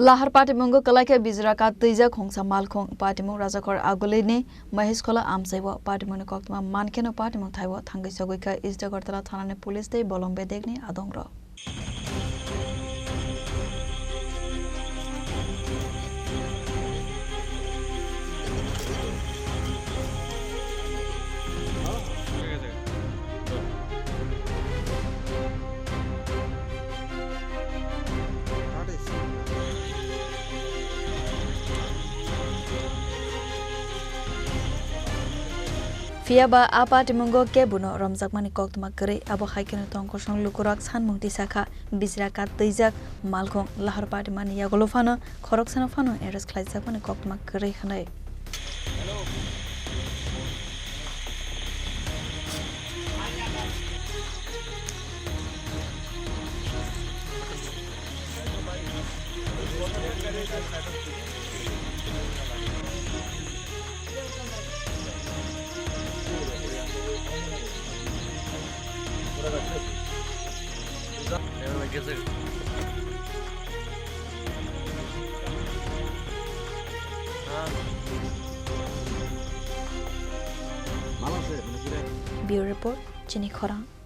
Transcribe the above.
Lahar Patimungo Kwlaikha Bijra kath Twijak Khungsa Malkhung Patimung Rajakhor Aguli ni Maheshkhola Amchaio Patimung Koktwma Mankhe no Patimung Thaio Thangwi Sogwikha is Agartala Thanani police day Bolong bedek ni Adongrok. Fiaba Patimungo Kebuno Ramjakmani Koktwma kere abo haikeno tongkosong lukurak sanmung tisakha Bijra kath Twijak Malkhung Lahar Patimani Yagolofano Khorang fano eres Kwlaikha Koktwma kere khanai. Bureau report, Chini Khorang.